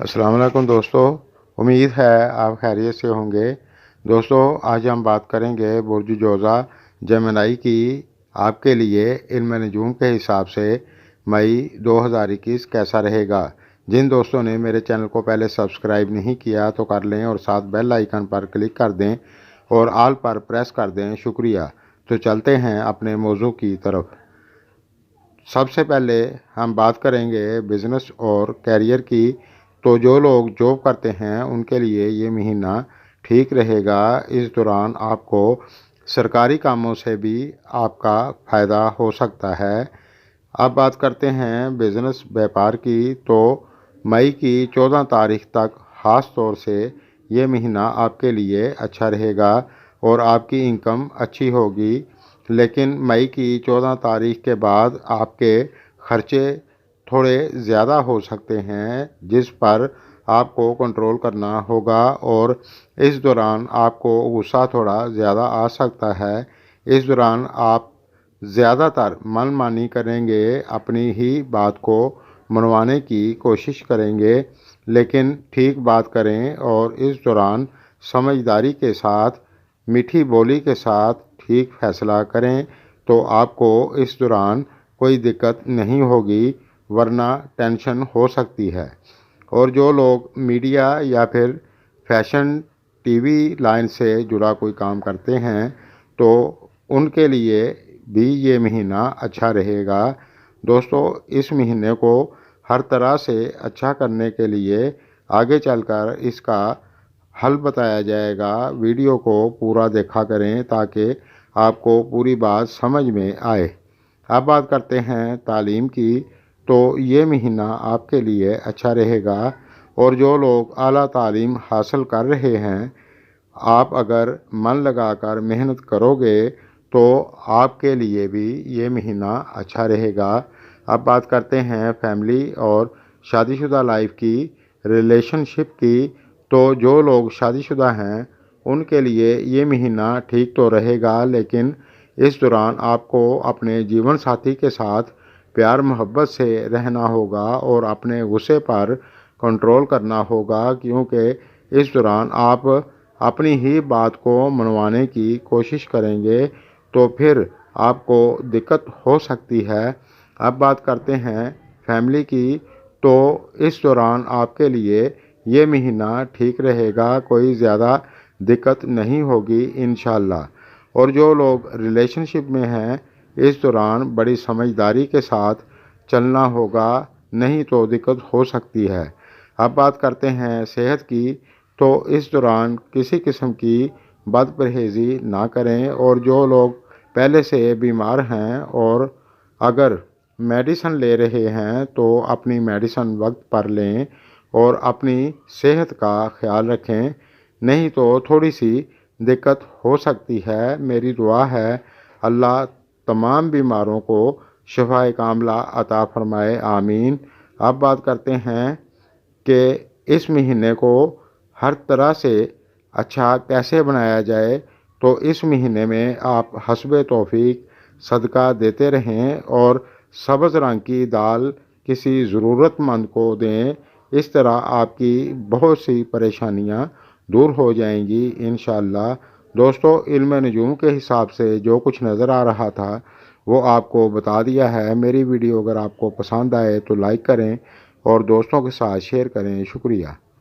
अस्सलाम वालेकुम दोस्तों, उम्मीद है आप खैरियत से होंगे। दोस्तों, आज हम बात करेंगे बुर्ज जोज़ा जेमिनी की आपके लिए इल्म नजूम के हिसाब से मई 2021 कैसा रहेगा। जिन दोस्तों ने मेरे चैनल को पहले सब्सक्राइब नहीं किया तो कर लें और साथ बेल आइकन पर क्लिक कर दें और ऑल पर प्रेस कर दें। शुक्रिया। तो चलते हैं अपने मौजू की तरफ। सबसे पहले हम बात करेंगे बिज़नेस और कैरियर की। तो जो लोग जॉब करते हैं उनके लिए ये महीना ठीक रहेगा। इस दौरान आपको सरकारी कामों से भी आपका फ़ायदा हो सकता है। अब बात करते हैं बिज़नेस व्यापार की। तो मई की 14 तारीख तक ख़ास तौर से ये महीना आपके लिए अच्छा रहेगा और आपकी इनकम अच्छी होगी। लेकिन मई की 14 तारीख के बाद आपके खर्चे थोड़े ज़्यादा हो सकते हैं, जिस पर आपको कंट्रोल करना होगा और इस दौरान आपको गुस्सा थोड़ा ज़्यादा आ सकता है। इस दौरान आप ज़्यादातर मनमानी करेंगे, अपनी ही बात को मनवाने की कोशिश करेंगे, लेकिन ठीक बात करें और इस दौरान समझदारी के साथ, मीठी बोली के साथ ठीक फैसला करें तो आपको इस दौरान कोई दिक्कत नहीं होगी, वरना टेंशन हो सकती है। और जो लोग मीडिया या फिर फैशन टीवी लाइन से जुड़ा कोई काम करते हैं तो उनके लिए भी ये महीना अच्छा रहेगा। दोस्तों, इस महीने को हर तरह से अच्छा करने के लिए आगे चलकर इसका हल बताया जाएगा। वीडियो को पूरा देखा करें ताकि आपको पूरी बात समझ में आए। अब बात करते हैं तालीम की। तो ये महीना आपके लिए अच्छा रहेगा और जो लोग आला तालीम हासिल कर रहे हैं, आप अगर मन लगाकर मेहनत करोगे तो आपके लिए भी ये महीना अच्छा रहेगा। अब बात करते हैं फैमिली और शादीशुदा लाइफ की, रिलेशनशिप की। तो जो लोग शादीशुदा हैं उनके लिए ये महीना ठीक तो रहेगा, लेकिन इस दौरान आपको अपने जीवन साथी के साथ प्यार मोहब्बत से रहना होगा और अपने गुस्से पर कंट्रोल करना होगा, क्योंकि इस दौरान आप अपनी ही बात को मनवाने की कोशिश करेंगे तो फिर आपको दिक्कत हो सकती है। अब बात करते हैं फैमिली की। तो इस दौरान आपके लिए ये महीना ठीक रहेगा, कोई ज़्यादा दिक्कत नहीं होगी इंशाल्लाह। और जो लोग रिलेशनशिप में हैं, इस दौरान बड़ी समझदारी के साथ चलना होगा, नहीं तो दिक्कत हो सकती है। अब बात करते हैं सेहत की। तो इस दौरान किसी किस्म की बदपरहेज़ी ना करें और जो लोग पहले से बीमार हैं और अगर मेडिसिन ले रहे हैं तो अपनी मेडिसिन वक्त पर लें और अपनी सेहत का ख्याल रखें, नहीं तो थोड़ी सी दिक्कत हो सकती है। मेरी दुआ है अल्लाह तमाम बीमारों को शिफाए कामला अता फरमाए, आमीन। अब बात करते हैं कि इस महीने को हर तरह से अच्छा कैसे बनाया जाए। तो इस महीने में आप हस्बे तौफीक सदका देते रहें और सब्ज़ रंग की दाल किसी ज़रूरतमंद को दें। इस तरह आपकी बहुत सी परेशानियां दूर हो जाएंगी इंशाअल्लाह। दोस्तों, इल्म नजूम के हिसाब से जो कुछ नज़र आ रहा था वो आपको बता दिया है। मेरी वीडियो अगर आपको पसंद आए तो लाइक करें और दोस्तों के साथ शेयर करें। शुक्रिया।